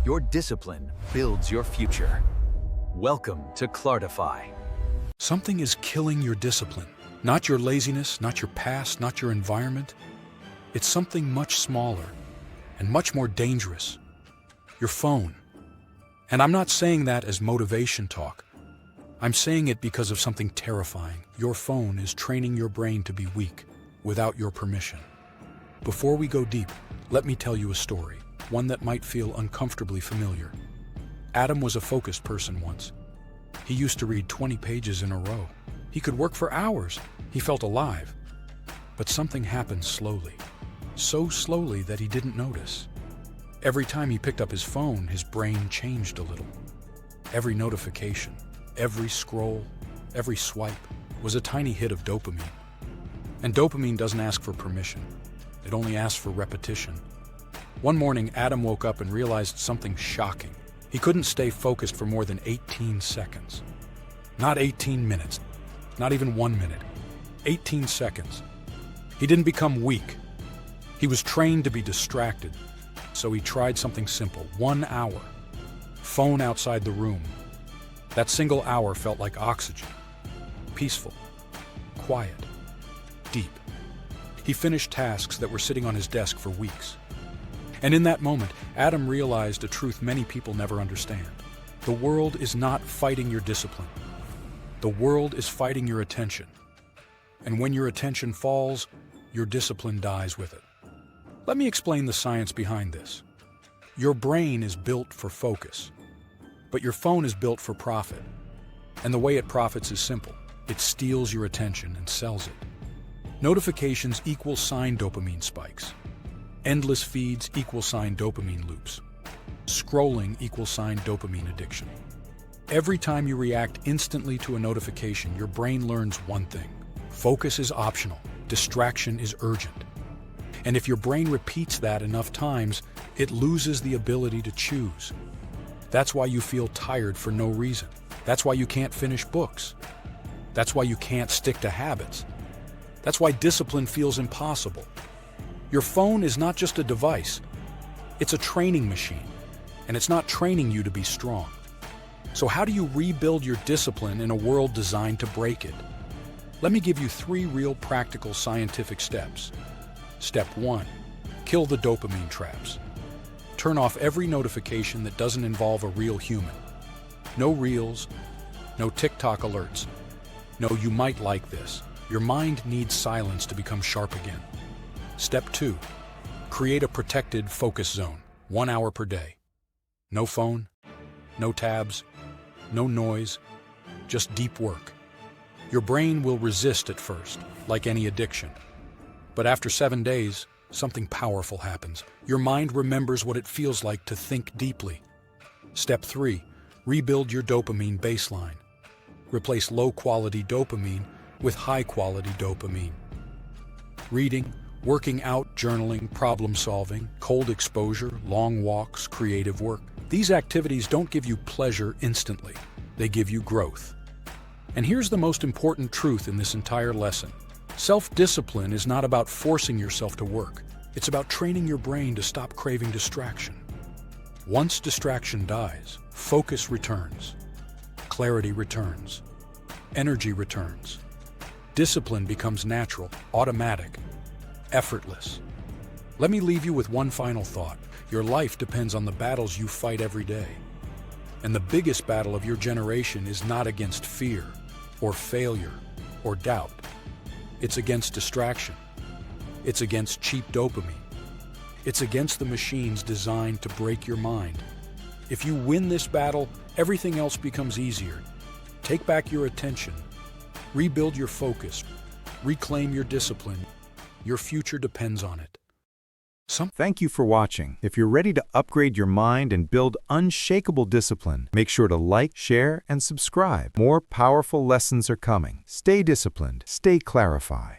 Your discipline builds your future. Welcome to Clartify. Something is killing your discipline. Not your laziness, not your past, not your environment. It's something much smaller and much more dangerous. Your phone. And I'm not saying that as motivation talk. I'm saying it because of something terrifying. Your phone is training your brain to be weak without your permission. Before we go deep, let me tell you a story, one that might feel uncomfortably familiar. Adam was a focused person once. He used to read 20 pages in a row. He could work for hours. He felt alive. But something happened slowly. So slowly that he didn't notice. Every time he picked up his phone, his brain changed a little. Every notification, every scroll, every swipe was a tiny hit of dopamine. And dopamine doesn't ask for permission. It only asks for repetition. One morning, Adam woke up and realized something shocking. He couldn't stay focused for more than 18 seconds. Not 18 minutes, not even 1 minute. 18 seconds. He didn't become weak. He was trained to be distracted. So he tried something simple. 1 hour. Phone outside the room. That single hour felt like oxygen. Peaceful. Quiet. Deep. He finished tasks that were sitting on his desk for weeks. And in that moment, Adam realized a truth many people never understand. The world is not fighting your discipline. The world is fighting your attention. And when your attention falls, your discipline dies with it. Let me explain the science behind this. Your brain is built for focus, but your phone is built for profit. And the way it profits is simple. It steals your attention and sells it. Notifications equal sign dopamine spikes. Endless feeds equal sign dopamine loops. Scrolling equal sign dopamine addiction. Every time you react instantly to a notification, your brain learns one thing. Focus is optional. Distraction is urgent. And if your brain repeats that enough times, it loses the ability to choose. That's why you feel tired for no reason. That's why you can't finish books. That's why you can't stick to habits. That's why discipline feels impossible. Your phone is not just a device. It's a training machine, and it's not training you to be strong. So how do you rebuild your discipline in a world designed to break it? Let me give you 3 real practical scientific steps. Step 1. Kill the dopamine traps. Turn off every notification that doesn't involve a real human. No reels, no TikTok alerts. No, you might like this. Your mind needs silence to become sharp again. Step 2. Create a protected focus zone, 1 hour per day. No phone, no tabs, no noise, just deep work. Your brain will resist at first, like any addiction. But after 7 days, something powerful happens. Your mind remembers what it feels like to think deeply. Step 3. Rebuild your dopamine baseline. Replace low-quality dopamine with high-quality dopamine. Reading, working out, journaling, problem-solving, cold exposure, long walks, creative work. These activities don't give you pleasure instantly. They give you growth. And here's the most important truth in this entire lesson. Self-discipline is not about forcing yourself to work. It's about training your brain to stop craving distraction. Once distraction dies, focus returns. Clarity returns. Energy returns. Discipline becomes natural, automatic, effortless. Let me leave you with one final thought. Your life depends on the battles you fight every day. And the biggest battle of your generation is not against fear, or failure, or doubt. It's against distraction. It's against cheap dopamine. It's against the machines designed to break your mind. If you win this battle, everything else becomes easier. Take back your attention. Rebuild your focus. Reclaim your discipline. Your future depends on it. Thank you for watching. If you're ready to upgrade your mind and build unshakable discipline, make sure to like, share, and subscribe. More powerful lessons are coming. Stay disciplined. Stay clarify.